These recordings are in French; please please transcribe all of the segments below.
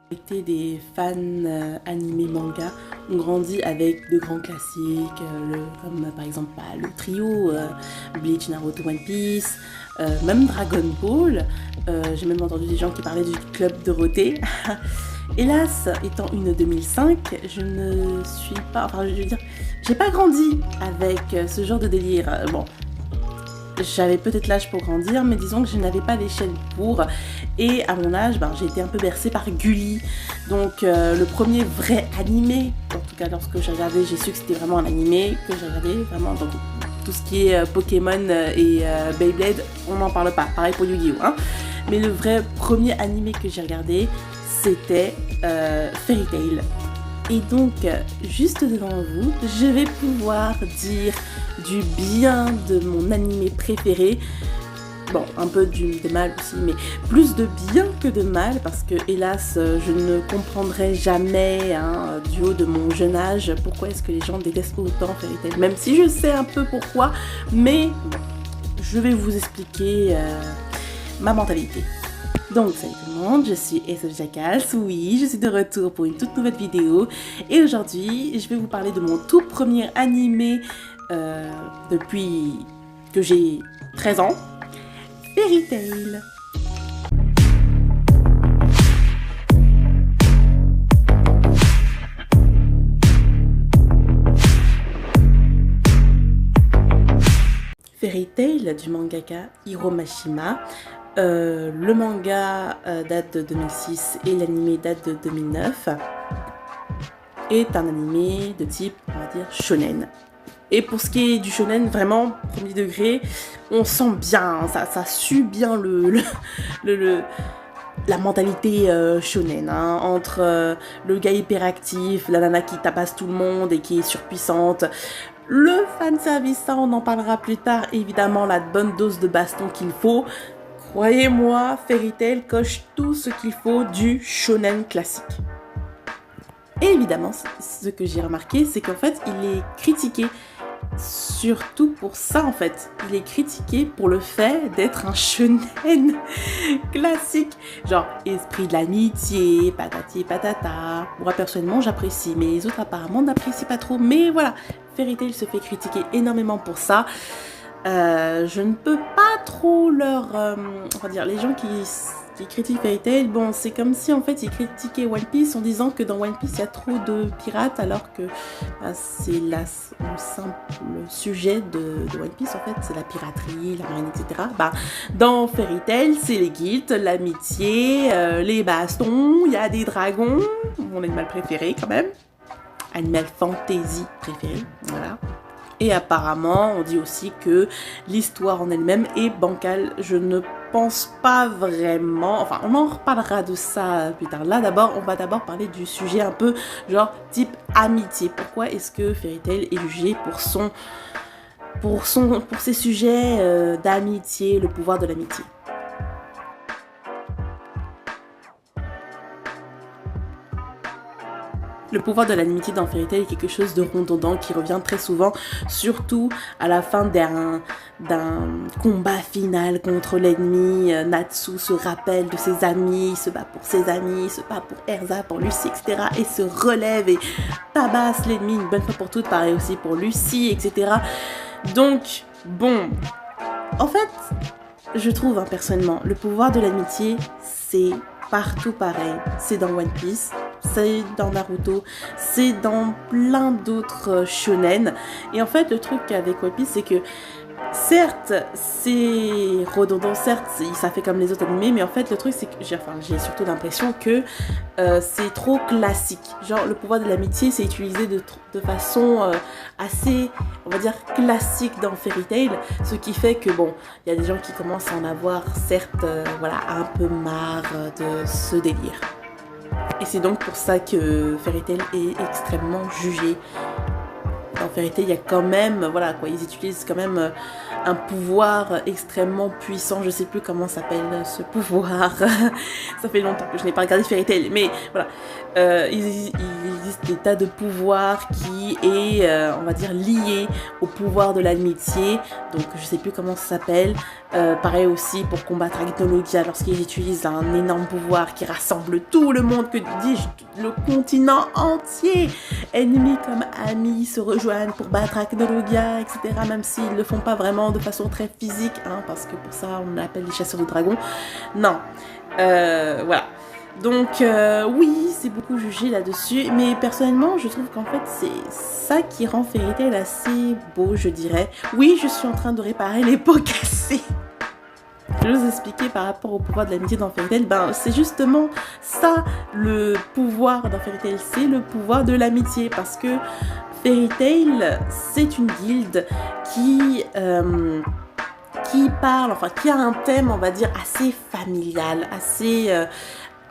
Été des fans animés manga ont grandi avec de grands classiques, comme par exemple le trio Bleach, Naruto, One Piece, même Dragon Ball. J'ai même entendu des gens qui parlaient du Club Dorothée. Hélas, étant une 2005, je ne suis pas, enfin je veux dire, j'ai pas grandi avec ce genre de délire. Bon, j'avais peut-être l'âge pour grandir, mais disons que je n'avais pas l'échelle pour. Et à mon âge, j'ai été un peu bercée par Gulli. Donc le premier vrai animé, en tout cas lorsque j'ai regardé, j'ai su que c'était vraiment un animé que j'ai regardé, vraiment. Donc tout ce qui est Pokémon et Beyblade, on n'en parle pas. Pareil pour Yu-Gi-Oh! Hein. Mais le vrai premier animé que j'ai regardé, c'était Fairy Tail. Et donc, juste devant vous, je vais pouvoir dire du bien de mon animé préféré. Bon, un peu de mal aussi, mais plus de bien que de mal, parce que hélas, je ne comprendrai jamais, du haut de mon jeune âge, pourquoi est-ce que les gens détestent autant Fairy Tail. Même si je sais un peu pourquoi, mais je vais vous expliquer ma mentalité. Donc salut tout le monde, je suis SF Jackals, oui, je suis de retour pour une toute nouvelle vidéo et aujourd'hui je vais vous parler de mon tout premier animé depuis que j'ai 13 ans, Fairy Tail. Fairy Tail du mangaka Hiro Mashima. Le manga date de 2006 et l'anime date de 2009. Est un animé de type, on va dire, shonen. Et pour ce qui est du shonen, vraiment, premier degré, on sent bien, ça sue bien la mentalité shonen, entre le gars hyperactif, la nana qui tabasse tout le monde et qui est surpuissante. Le fanservice, ça on en parlera plus tard, évidemment la bonne dose de baston qu'il faut. Croyez-moi, Fairy Tail coche tout ce qu'il faut du shonen classique. Et évidemment, ce que j'ai remarqué, c'est qu'en fait, il est critiqué. Surtout pour ça, en fait. Il est critiqué pour le fait d'être un shonen classique. Genre, esprit de l'amitié, patati patata. Moi, personnellement, j'apprécie, mais les autres, apparemment, n'apprécient pas trop. Mais voilà, Fairy Tail se fait critiquer énormément pour ça. Je ne peux pas trop leur... on va dire, les gens qui critiquent Fairy Tail, bon, c'est comme si en fait ils critiquaient One Piece en disant que dans One Piece il y a trop de pirates alors que c'est le simple sujet de One Piece en fait, c'est la piraterie, la marine, etc. Dans Fairy Tail, c'est les guildes, l'amitié, les bastons, il y a des dragons, mon animal préféré quand même, animal fantasy préféré, voilà. Et apparemment, on dit aussi que l'histoire en elle-même est bancale. Je ne pense pas vraiment... Enfin, on en reparlera de ça plus tard. Là, on va d'abord parler du sujet un peu genre type amitié. Pourquoi est-ce que Fairy Tail est jugé pour ses sujets d'amitié, le pouvoir de l'amitié? Le pouvoir de l'amitié dans Fairy Tail est quelque chose de redondant qui revient très souvent, surtout à la fin d'un combat final contre l'ennemi. Natsu se rappelle de ses amis, se bat pour ses amis, se bat pour Erza, pour Lucie, etc. Et se relève et tabasse l'ennemi une bonne fois pour toutes, pareil aussi pour Lucie, etc. Donc, bon, en fait, je trouve personnellement, le pouvoir de l'amitié, c'est partout pareil. C'est dans One Piece, c'est dans Naruto, c'est dans plein d'autres shonen. Et en fait, le truc avec One Piece, c'est que certes, c'est redondant, certes, ça fait comme les autres animés, mais en fait, le truc, c'est que j'ai surtout l'impression que c'est trop classique. Genre, le pouvoir de l'amitié, c'est utilisé de façon assez, on va dire, classique dans Fairy Tail, ce qui fait que, bon, il y a des gens qui commencent à en avoir, certes, voilà, un peu marre de ce délire. Et c'est donc pour ça que Fairy Tail est extrêmement jugé. Dans Fairy Tail, il y a quand même, voilà quoi, ils utilisent quand même un pouvoir extrêmement puissant. Je sais plus comment s'appelle ce pouvoir. Ça fait longtemps que je n'ai pas regardé Fairy Tail, mais voilà. Il existe des tas de pouvoirs qui est, on va dire, lié au pouvoir de l'amitié. Donc je sais plus comment ça s'appelle. Pareil aussi pour combattre Agnologia lorsqu'il utilise un énorme pouvoir qui rassemble tout le monde, que dis-je, le continent entier. Ennemis comme amis se rejoignent pour battre Agnologia, etc. Même s'ils ne le font pas vraiment de façon très physique, hein, parce que pour ça on l'appelle les chasseurs de dragons. Non, voilà. Donc oui, c'est beaucoup jugé là-dessus, mais personnellement je trouve qu'en fait c'est ça qui rend Fairy Tail assez beau, je dirais. Oui, je suis en train de réparer les pots cassés. Je vais vous expliquer par rapport au pouvoir de l'amitié dans Fairy Tail. Ben, c'est justement ça, le pouvoir dans Fairy Tail, c'est le pouvoir de l'amitié, parce que Fairy Tail, c'est une guilde qui parle, enfin qui a un thème, on va dire, assez familial, assez...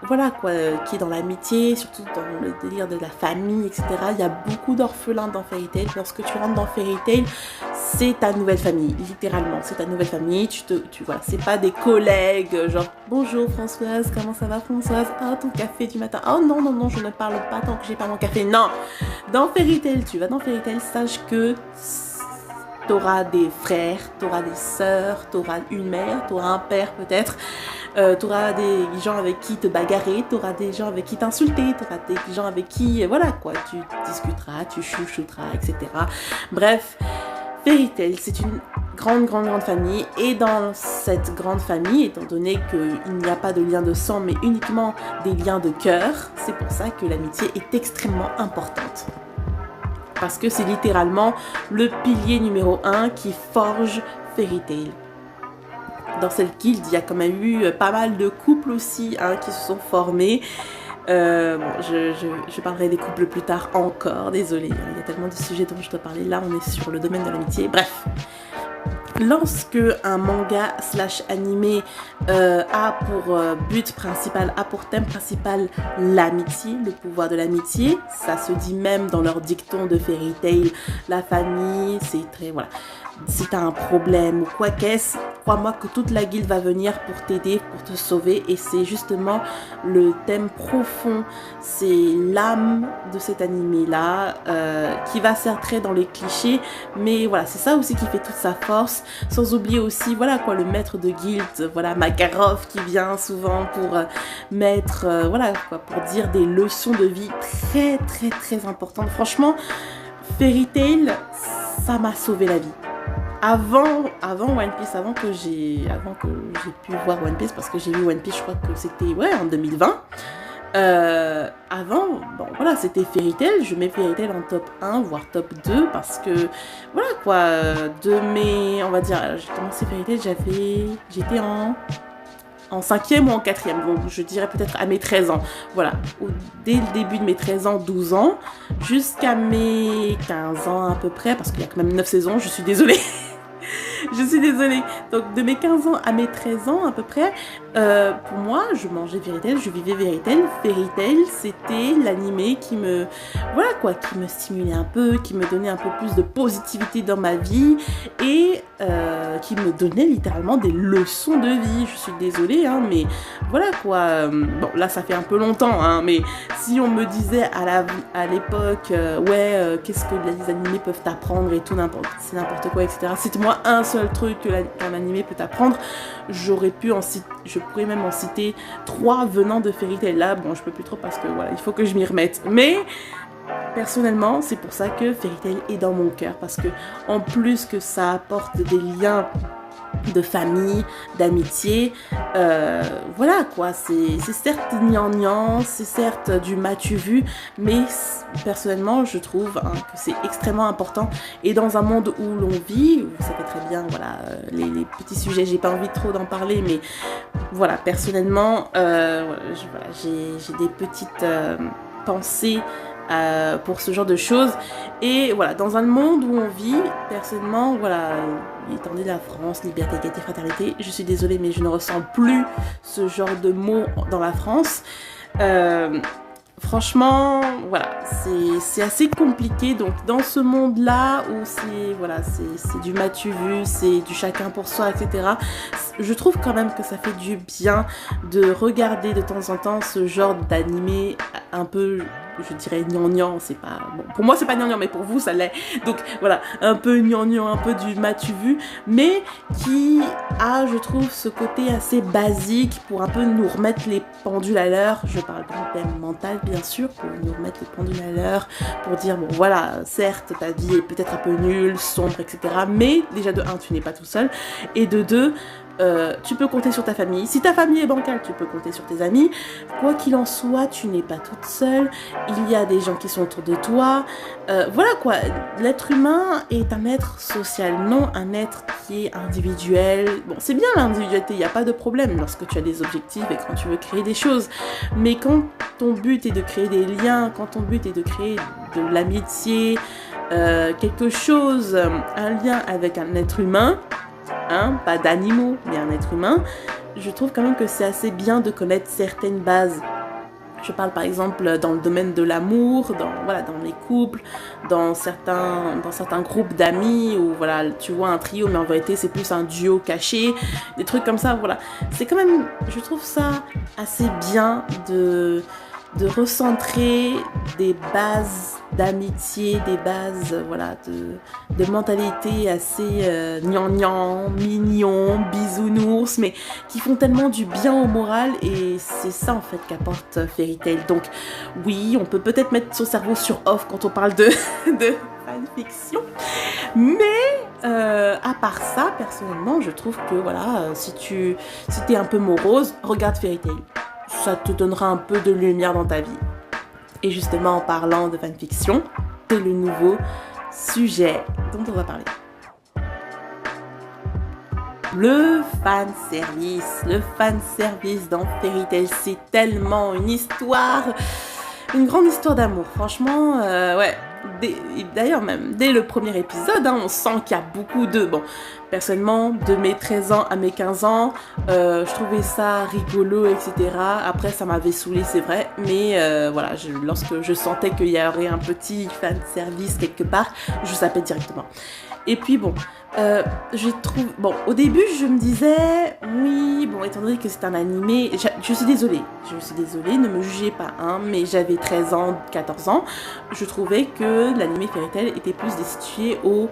voilà quoi, qui est dans l'amitié, surtout dans le délire de la famille, etc. Il y a beaucoup d'orphelins dans Fairy Tail. Lorsque tu rentres dans Fairy Tail, c'est ta nouvelle famille, littéralement, c'est ta nouvelle famille. Tu vois, c'est pas des collègues, genre bonjour Françoise, comment ça va Françoise? Ah, ton café du matin. Oh non, non, non, je ne parle pas tant que j'ai pas mon café. Non, dans Fairy Tail, tu vas dans Fairy Tail, sache que t'auras des frères, t'auras des sœurs, t'auras une mère, t'auras un père peut-être, t'auras des gens avec qui te bagarrer, t'auras des gens avec qui t'insulter, t'auras des gens avec qui, voilà quoi, tu discuteras, tu chouchouteras, etc. Bref, Fairy Tail, c'est une grande famille, et dans cette grande famille, étant donné qu'il n'y a pas de lien de sang, mais uniquement des liens de cœur, c'est pour ça que l'amitié est extrêmement importante. Parce que c'est littéralement le pilier numéro 1 qui forge Fairy Tail. Dans cette guilde, il y a quand même eu pas mal de couples aussi, hein, qui se sont formés. Bon, je parlerai des couples plus tard encore, désolée, hein, il y a tellement de sujets dont je dois parler. Là, on est sur le domaine de l'amitié. Bref. Lorsque un manga / animé a pour but principal, a pour thème principal l'amitié, le pouvoir de l'amitié, ça se dit même dans leur dicton de Fairy Tail, la famille, c'est très, voilà. Si t'as un problème ou quoi qu'est-ce, crois-moi que toute la guilde va venir pour t'aider, pour te sauver, et c'est justement le thème profond, c'est l'âme de cet animé-là, qui va s'entrer dans les clichés, mais voilà, c'est ça aussi qui fait toute sa force, sans oublier aussi, voilà quoi, le maître de guilde, voilà, Makarov, qui vient souvent pour mettre, voilà quoi, pour dire des leçons de vie très importantes. Franchement, Fairy Tail, ça m'a sauvé la vie. Avant One Piece, avant que j'ai pu voir One Piece, parce que j'ai vu One Piece, je crois que c'était en 2020. Avant, bon voilà, c'était Fairy Tail, je mets Fairy Tail en top 1, voire top 2, parce que, voilà quoi, on va dire, j'ai commencé Fairy Tail, j'étais en 5e ou en 4e, donc je dirais peut-être à mes 13 ans, voilà, dès le début de mes 13 ans, 12 ans, jusqu'à mes 15 ans à peu près, parce qu'il y a quand même 9 saisons, je suis désolée. Je suis désolée. Donc de mes 15 ans à mes 13 ans à peu près, pour moi, je mangeais Fairy Tail, je vivais Fairy Tail. Fairy Tail, c'était l'animé qui me, voilà quoi, qui me stimulait un peu, qui me donnait un peu plus de positivité dans ma vie, et qui me donnait littéralement des leçons de vie. Je suis désolée, hein, mais voilà quoi. Bon, là ça fait un peu longtemps, hein, mais si on me disait à l'époque, qu'est-ce que les animés peuvent t'apprendre et tout, c'est n'importe quoi, etc. Cite-moi un seul truc qu'un animé peut t'apprendre, je pourrais même en citer 3 venant de Fairy Tail. Là, bon, je peux plus trop parce que voilà, il faut que je m'y remette. Mais personnellement, c'est pour ça que Fairy Tail est dans mon cœur, parce que en plus que ça apporte des liens de famille, d'amitié, voilà quoi, c'est certes gnangnan, c'est certes du m'as-tu vu, mais personnellement je trouve que c'est extrêmement important, et dans un monde où l'on vit, vous savez très bien, voilà, les petits sujets, j'ai pas envie trop d'en parler, mais voilà, personnellement, j'ai des petites pensées pour ce genre de choses, et voilà, dans un monde où on vit, personnellement, voilà, étant donné la France, liberté, égalité, fraternité, je suis désolée, mais je ne ressens plus ce genre de mots dans la France. Franchement, voilà, c'est assez compliqué. Donc, dans ce monde-là où c'est du m'as-tu vu, c'est du chacun pour soi, etc., je trouve quand même que ça fait du bien de regarder de temps en temps ce genre d'animé un peu, je dirais, gnangnan. C'est pas, bon, pour moi, c'est pas gnangnan, mais pour vous, ça l'est. Donc, voilà, un peu gnangnan, un peu du m'as-tu vu, mais qui a, je trouve, ce côté assez basique pour un peu nous remettre les pendules à l'heure. Je parle d'un thème mental, bien sûr, pour nous remettre les pendules à l'heure, pour dire, bon, voilà, certes, ta vie est peut-être un peu nulle, sombre, etc., mais déjà, de un, tu n'es pas tout seul, et de deux, tu peux compter sur ta famille. Si ta famille est bancale, tu peux compter sur tes amis. Quoi qu'il en soit, tu n'es pas toute seule. Il y a des gens qui sont autour de toi. Voilà quoi. L'être humain est un être social, non un être qui est individuel. Bon, c'est bien l'individualité, il n'y a pas de problème lorsque tu as des objectifs et quand tu veux créer des choses. Mais quand ton but est de créer des liens, quand ton but est de créer de l'amitié, quelque chose, un lien avec un être humain, pas d'animaux, mais un être humain, je trouve quand même que c'est assez bien de connaître certaines bases. Je parle par exemple dans le domaine de l'amour, dans les couples, dans certains groupes d'amis où voilà, tu vois un trio, mais en vérité c'est plus un duo caché, des trucs comme ça, voilà. C'est quand même, je trouve ça assez bien de recentrer des bases d'amitié, des bases de mentalité assez gnangnan, mignon, bisounours, mais qui font tellement du bien au moral et c'est ça en fait qu'apporte Fairy Tail. Donc oui, on peut peut-être mettre son cerveau sur off quand on parle de fanfiction, mais à part ça, personnellement, je trouve que voilà, si t'es un peu morose, regarde Fairy Tail. Ça te donnera un peu de lumière dans ta vie. Et justement, en parlant de fanfiction, c'est le nouveau sujet dont on va parler. Le fanservice. Le fanservice dans Fairy Tail, c'est tellement une histoire, une grande histoire d'amour. Franchement, ouais. D'ailleurs même, dès le premier épisode, on sent qu'il y a beaucoup de... Bon, personnellement, de mes 13 ans à mes 15 ans, je trouvais ça rigolo, etc. Après, ça m'avait saoulé, c'est vrai. Mais voilà, lorsque je sentais qu'il y aurait un petit fanservice quelque part, je zappais directement. Et puis bon, je trouve... Bon, au début, je me disais... Oui, bon, étant donné que c'est un animé... Je suis désolée, ne me jugez pas, mais j'avais 13 ans, 14 ans. Je trouvais que l'animé Fairy Tail était plus destitué aux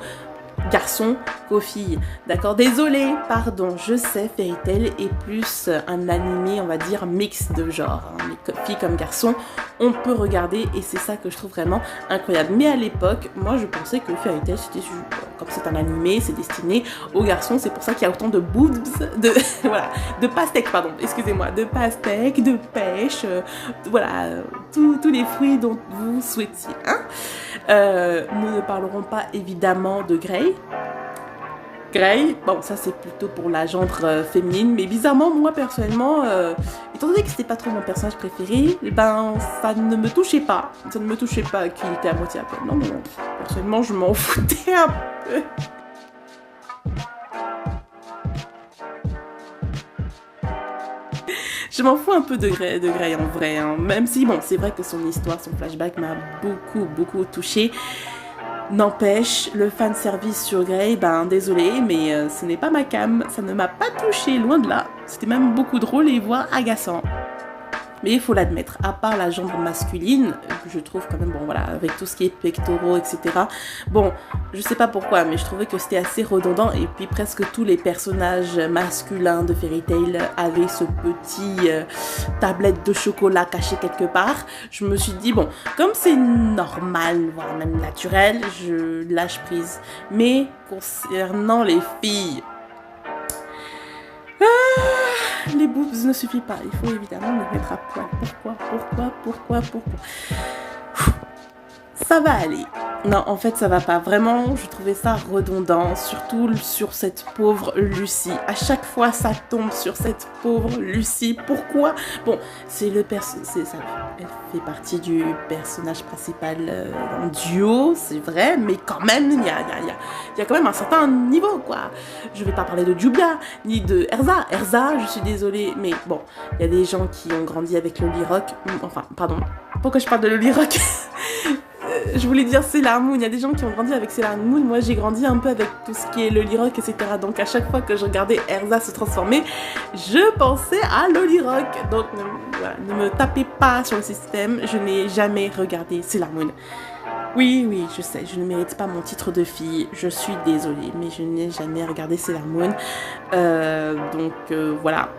garçons qu'aux filles. D'accord, désolée, pardon, je sais, Fairy Tail est plus un animé, on va dire, mix de genre. Les filles comme garçons, on peut regarder et c'est ça que je trouve vraiment incroyable. Mais à l'époque, moi je pensais que Fairy Tail, c'était comme c'est un animé, c'est destiné aux garçons, c'est pour ça qu'il y a autant de boobs, de pastèques, pardon, excusez-moi, de pastèques, de pêche, tous les fruits dont vous souhaitiez. Nous ne parlerons pas évidemment de Grey. Bon, ça c'est plutôt pour la gendre féminine, mais bizarrement, moi personnellement, étant donné que c'était pas trop mon personnage préféré, ça ne me touchait pas. Ça ne me touchait pas qu'il était à moitié à poil. Non, personnellement, je m'en foutais un peu. Je m'en fous un peu de Grey en vrai, même si, bon, c'est vrai que son histoire, son flashback m'a beaucoup touchée. N'empêche, le fanservice sur Grey, désolé, mais ce n'est pas ma cam, ça ne m'a pas touché, loin de là. C'était même beaucoup drôle et voire agaçant. Mais il faut l'admettre, à part la jambe masculine, je trouve quand même, bon voilà, avec tout ce qui est pectoraux, etc. Bon, je sais pas pourquoi, mais je trouvais que c'était assez redondant. Et puis presque tous les personnages masculins de Fairy Tail avaient ce petit tablette de chocolat caché quelque part. Je me suis dit, bon, comme c'est normal, voire même naturel, je lâche prise. Mais concernant les filles... les boobs ne suffisent pas, il faut évidemment les mettre à poil. Pourquoi ça va aller. Non, en fait, ça va pas. Vraiment, je trouvais ça redondant, surtout sur cette pauvre Lucie. À chaque fois, ça tombe sur cette pauvre Lucie. Pourquoi? Bon, c'est ça. Elle fait partie du personnage principal en duo, c'est vrai, mais quand même, il y a quand même un certain niveau, quoi. Je vais pas parler de Jubia, ni de Erza. Erza, je suis désolée, mais bon, il y a des gens qui ont grandi avec Loli Rock. Enfin, pardon, pourquoi je parle de Loli Rock? Je voulais dire Sailor Moon, il y a des gens qui ont grandi avec Sailor Moon, moi j'ai grandi un peu avec tout ce qui est Loli Rock, etc. Donc à chaque fois que je regardais Erza se transformer, je pensais à Loli Rock. Donc voilà, ne me tapez pas sur le système, je n'ai jamais regardé Sailor Moon. Oui, je sais, je ne mérite pas mon titre de fille, je suis désolée, mais je n'ai jamais regardé Sailor Moon. Voilà.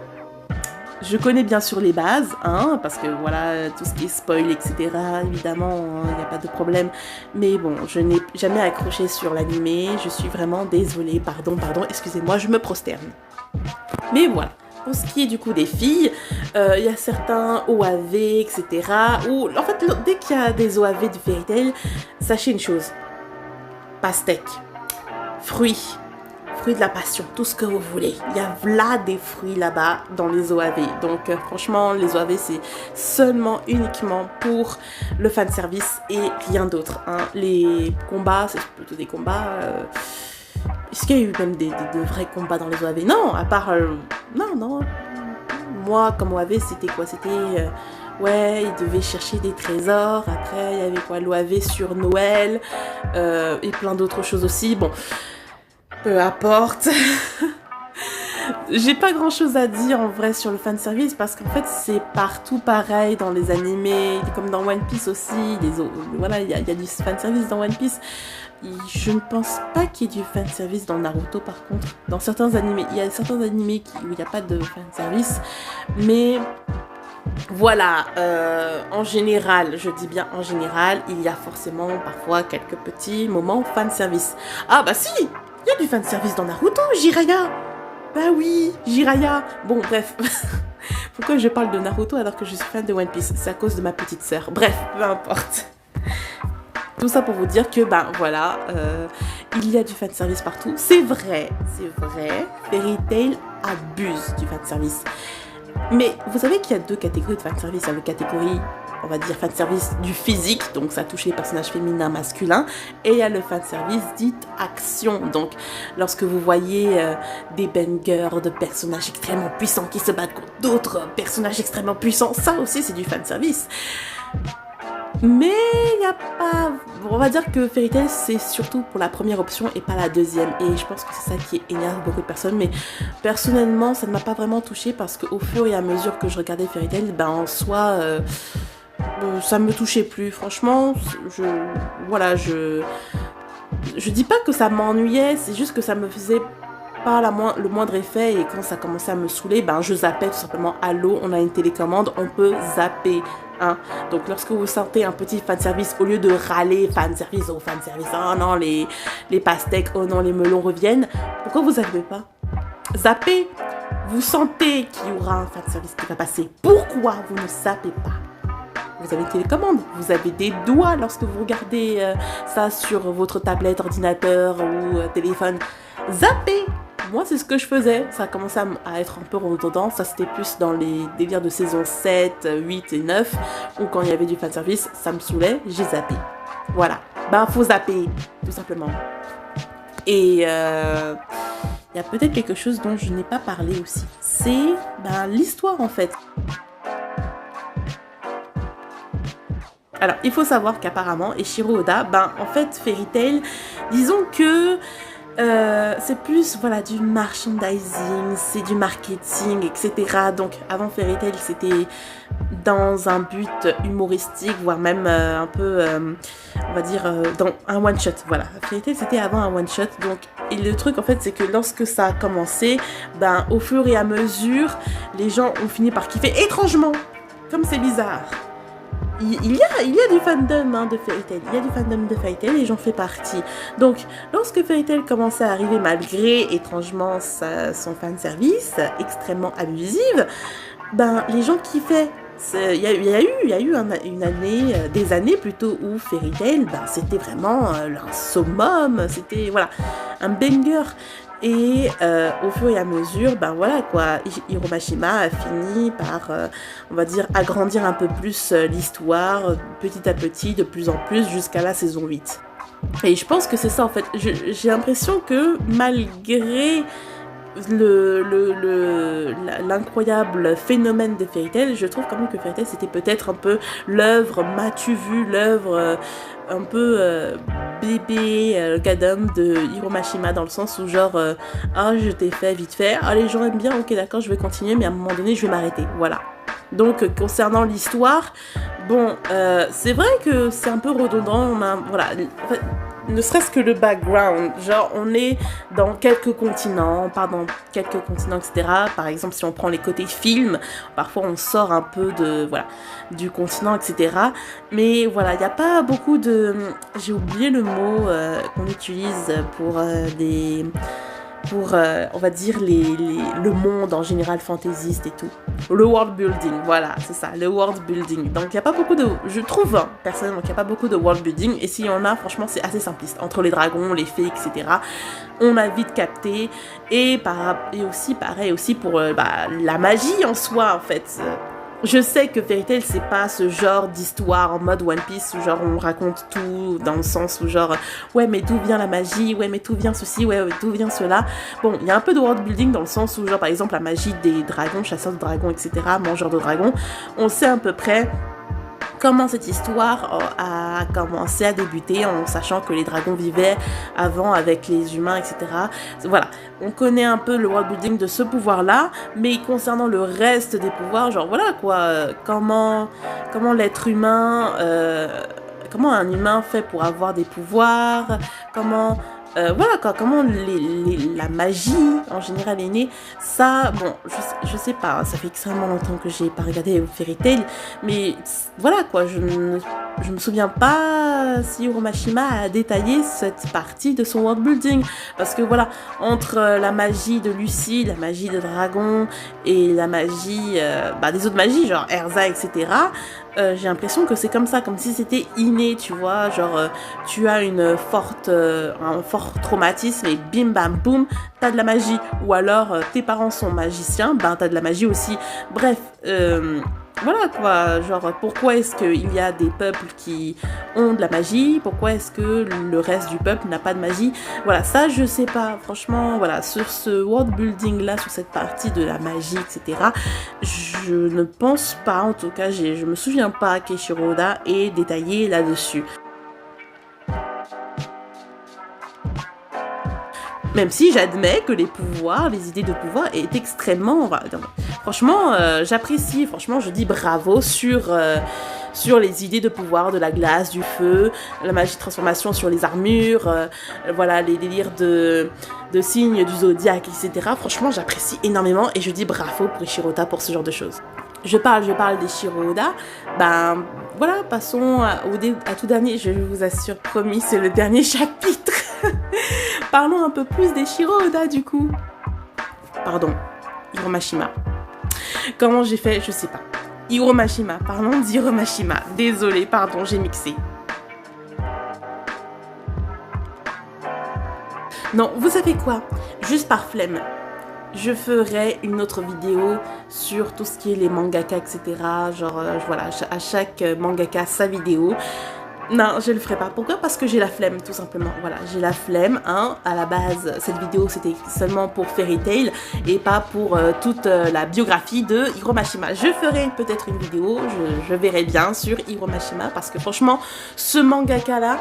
Je connais bien sûr les bases, hein, parce que voilà, tout ce qui est spoil, etc., évidemment, il n'y a pas de problème. Mais bon, je n'ai jamais accroché sur l'animé, je suis vraiment désolée, pardon, excusez-moi, je me prosterne. Mais voilà, pour ce qui est du coup des filles, il y a certains OAV, etc., où, en fait, dès qu'il y a des OAV du Fairy Tail, sachez une chose, pastèque, fruits, de la passion, tout ce que vous voulez. Il y a là des fruits là-bas dans les OAV. Donc franchement, les OAV c'est seulement uniquement pour le fanservice et rien d'autre. Hein. Les combats, c'est plutôt des combats... Est-ce qu'il y a eu même de vrais combats dans les OAV? Non, à part... Non. Moi, comme OAV, c'était quoi? C'était... Ouais, ils devaient chercher des trésors. Après, il y avait quoi? L'OAV sur Noël. Et plein d'autres choses aussi. Bon... Peu importe. J'ai pas grand chose à dire en vrai sur le fanservice parce qu'en fait c'est partout pareil dans les animés, comme dans One Piece aussi. Voilà, il y a du fanservice dans One Piece. Je ne pense pas qu'il y ait du fanservice dans Naruto par contre. Dans certains animés, il y a certains animés où il n'y a pas de fanservice. Mais voilà, en général, je dis bien en général, il y a forcément parfois quelques petits moments fanservice. Ah bah si! Il y a du fanservice dans Naruto, Jiraiya. Bah oui, Jiraiya. Bon, bref. Pourquoi je parle de Naruto alors que je suis fan de One Piece? C'est à cause de ma petite sœur. Bref, peu importe. Tout ça pour vous dire que, voilà, il y a du fanservice partout. C'est vrai. Fairy Tail abuse du fanservice. Mais vous savez qu'il y a deux catégories de fanservice. Il y a la catégorie, on va dire, fanservice du physique, donc ça touche les personnages féminins, masculins, et il y a le fanservice dit action. Donc, lorsque vous voyez des bangers de personnages extrêmement puissants qui se battent contre d'autres personnages extrêmement puissants, ça aussi c'est du fanservice. Mais il n'y a pas... On va dire que Fairy Tail, c'est surtout pour la première option et pas la deuxième. Et je pense que c'est ça qui énerve beaucoup de personnes. Mais personnellement, ça ne m'a pas vraiment touchée parce qu'au fur et à mesure que je regardais Fairy Tail, en soi, ça me touchait plus. Franchement, je dis pas que ça m'ennuyait, c'est juste que ça me faisait pas le moindre effet. Et quand ça commençait à me saouler, je zappais tout simplement. Allô, on a une télécommande, on peut zapper. Hein. Donc lorsque vous sentez un petit fanservice, au lieu de râler fanservice, oh non les pastèques, oh non les melons reviennent, pourquoi vous zappez pas? Zappez, vous sentez qu'il y aura un fanservice qui va passer, pourquoi vous ne zappez pas? Vous avez une télécommande, vous avez des doigts lorsque vous regardez ça sur votre tablette, ordinateur ou téléphone, zappez. Moi, c'est ce que je faisais. Ça a commencé à être un peu redondant. Ça, c'était plus dans les délires de saison 7, 8 et 9, où quand il y avait du fanservice, ça me saoulait, j'ai zappé. Voilà. Faut zapper, tout simplement. Et il y a peut-être quelque chose dont je n'ai pas parlé aussi. C'est l'histoire, en fait. Alors, il faut savoir qu'apparemment, Eiichiro Oda, en fait, Fairy Tail, disons que c'est plus du merchandising, c'est du marketing, etc. Donc avant Fairy Tail, c'était dans un but humoristique, voire même un peu, on va dire, dans un one-shot. Voilà, Fairy Tail, c'était avant un one-shot. Donc, et le truc, en fait, c'est que lorsque ça a commencé, au fur et à mesure, les gens ont fini par kiffer étrangement, comme c'est bizarre. Il y a du fandom de Fairy Tail, il y a du fandom de Fairy Tail et j'en fais partie. Donc, lorsque Fairy Tail commençait à arriver, malgré étrangement son fanservice extrêmement abusive, les gens kiffaient. Il y a eu une année, des années plutôt, où Fairy Tail, c'était vraiment un summum, c'était un banger. Et au fur et à mesure, Hiro Mashima a fini par, on va dire, agrandir un peu plus l'histoire, petit à petit, de plus en plus, jusqu'à la saison 8. Et je pense que c'est ça, en fait. J'ai l'impression que malgré l'incroyable phénomène de Fairy Tail, je trouve quand même que Fairy Tail c'était peut-être un peu l'œuvre, m'as-tu vu, l'œuvre un peu bébé Gadam de Hiro Mashima, dans le sens où genre ah je t'ai fait vite fait, ah les gens aiment bien, ok d'accord je vais continuer, mais à un moment donné je vais m'arrêter, voilà. Donc concernant l'histoire, bon c'est vrai que c'est un peu redondant, voilà, en fait, ne serait-ce que le background, genre on est dans quelques continents, etc. Par exemple, si on prend les côtés films, parfois on sort un peu de, voilà, du continent, etc. Mais voilà, il n'y a pas beaucoup de... J'ai oublié le mot qu'on utilise pour on va dire, le monde en général fantaisiste et tout. Le world building, voilà, c'est ça, le world building. Donc, il n'y a pas beaucoup de... Je trouve, hein, personnellement, qu'il n'y a pas beaucoup de world building. Et s'il y en a, franchement, c'est assez simpliste. Entre les dragons, les fées, etc., on a vite capté. Et aussi, pareil, aussi pour la magie en soi, en fait. Je sais que Fairy Tail, c'est pas ce genre d'histoire en mode One Piece où genre on raconte tout dans le sens où genre ouais mais d'où vient la magie, ouais mais d'où vient ceci, ouais d'où vient cela. Bon, il y a un peu de world building dans le sens où genre par exemple la magie des dragons, chasseurs de dragons, etc., mangeurs de dragons, on sait à peu près comment cette histoire a commencé à débuter, en sachant que les dragons vivaient avant avec les humains, etc. Voilà, on connaît un peu le world building de ce pouvoir-là, mais concernant le reste des pouvoirs, genre voilà quoi, comment l'être humain, comment un humain fait pour avoir des pouvoirs, comment... voilà quoi, comment la magie en général est née, ça, bon, je sais pas, ça fait extrêmement longtemps que j'ai pas regardé Fairy Tail, mais voilà quoi, je me souviens pas si Hiro Mashima a détaillé cette partie de son world building, parce que voilà, entre la magie de Lucie, la magie des dragons et la magie des autres magies, genre Erza, etc., j'ai l'impression que c'est comme ça, comme si c'était inné, tu vois, genre tu as un fort traumatisme et bim bam boum, t'as de la magie, ou alors tes parents sont magiciens, ben t'as de la magie aussi, bref, voilà quoi, genre pourquoi est-ce qu'il y a des peuples qui ont de la magie, pourquoi est-ce que le reste du peuple n'a pas de magie, voilà, ça je sais pas, franchement, voilà, sur ce world building là, sur cette partie de la magie, etc., je ne pense pas, en tout cas, je me souviens pas qu'Eiichiro Oda ait détaillé là-dessus. Même si j'admets que les pouvoirs, les idées de pouvoir est extrêmement... Franchement, j'apprécie, franchement, je dis bravo sur les idées de pouvoir, de la glace, du feu, la magie de transformation sur les armures, voilà, les délires de signes du zodiaque, etc. Franchement, j'apprécie énormément et je dis bravo pour Eiichiro Oda pour ce genre de choses. Je parle d'Eiichiro Oda, ben voilà, passons à tout dernier, je vous assure, promis, c'est le dernier chapitre. Parlons un peu plus d'Eiichiro Oda du coup. Pardon, Hiro Mashima. Comment j'ai fait, je sais pas. Hiro Mashima, parlons d'Hiro Mashima. Désolée, pardon, j'ai mixé. Non, vous savez quoi? Juste par flemme. Je ferai une autre vidéo sur tout ce qui est les mangaka, etc. Genre, voilà, à chaque mangaka sa vidéo. Non, je le ferai pas. Pourquoi? Parce que j'ai la flemme, tout simplement. Voilà, j'ai la flemme, hein. À la base, cette vidéo, c'était seulement pour Fairy Tail et pas pour toute la biographie de Hiro Mashima. Je ferai peut-être une vidéo, je verrai bien sur Hiro Mashima, parce que franchement, ce mangaka-là,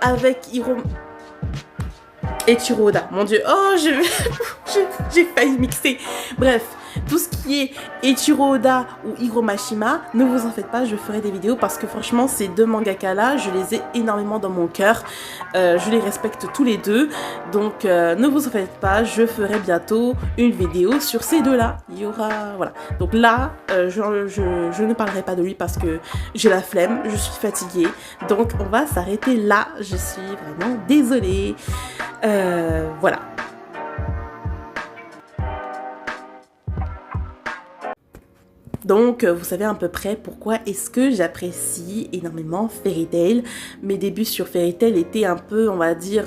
avec Eiichiro Oda, mon dieu, oh, j'ai failli mixer. Bref, tout ce qui est Eiichiro Oda ou Hiro Mashima, ne vous en faites pas, je ferai des vidéos parce que franchement, ces deux mangaka là, je les ai énormément dans mon cœur. Je les respecte tous les deux. Donc, ne vous en faites pas, je ferai bientôt une vidéo sur ces deux-là. Il y aura... Voilà. Donc là, je ne parlerai pas de lui parce que j'ai la flemme, je suis fatiguée. Donc, on va s'arrêter là. Je suis vraiment désolée. Voilà. Donc, vous savez à peu près pourquoi est-ce que j'apprécie énormément Fairy Tail. Mes débuts sur Fairy Tail étaient un peu, on va dire,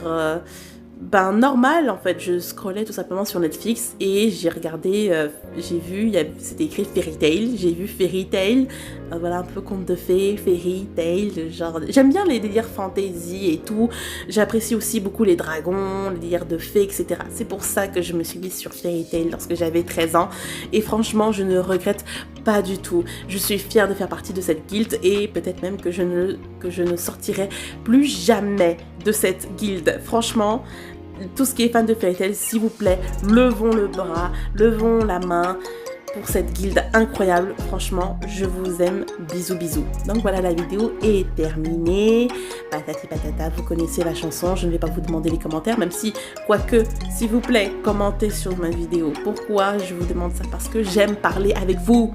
ben normal en fait, je scrollais tout simplement sur Netflix et j'ai regardé, j'ai vu, c'était écrit Fairy Tail, j'ai vu Fairy Tail, voilà un peu conte de fées, Fairy Tail, genre, j'aime bien les délires fantasy et tout, j'apprécie aussi beaucoup les dragons, les délires de fées, etc. C'est pour ça que je me suis mise sur Fairy Tail lorsque j'avais 13 ans et franchement je ne regrette pas du tout, je suis fière de faire partie de cette guilde et peut-être même que je ne sortirai plus jamais de cette guilde, franchement. Tout ce qui est fan de Fairy Tail, s'il vous plaît, levons le bras, levons la main pour cette guilde incroyable. Franchement, je vous aime. Bisous, bisous. Donc voilà, la vidéo est terminée. Patati patata, vous connaissez la chanson. Je ne vais pas vous demander les commentaires, même si, quoique, s'il vous plaît, commentez sur ma vidéo. Pourquoi je vous demande ça? Parce que j'aime parler avec vous.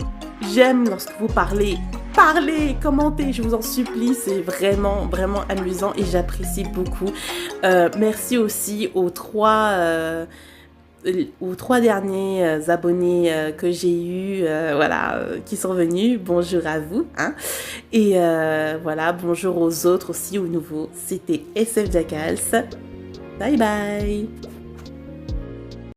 J'aime lorsque vous parlez. Parlez, commentez, je vous en supplie, c'est vraiment, vraiment amusant et j'apprécie beaucoup. Merci aussi aux trois derniers abonnés que j'ai eus, voilà, qui sont venus. Bonjour à vous, hein. Et voilà, bonjour aux autres aussi, aux nouveaux. C'était SF Jackals. Bye bye.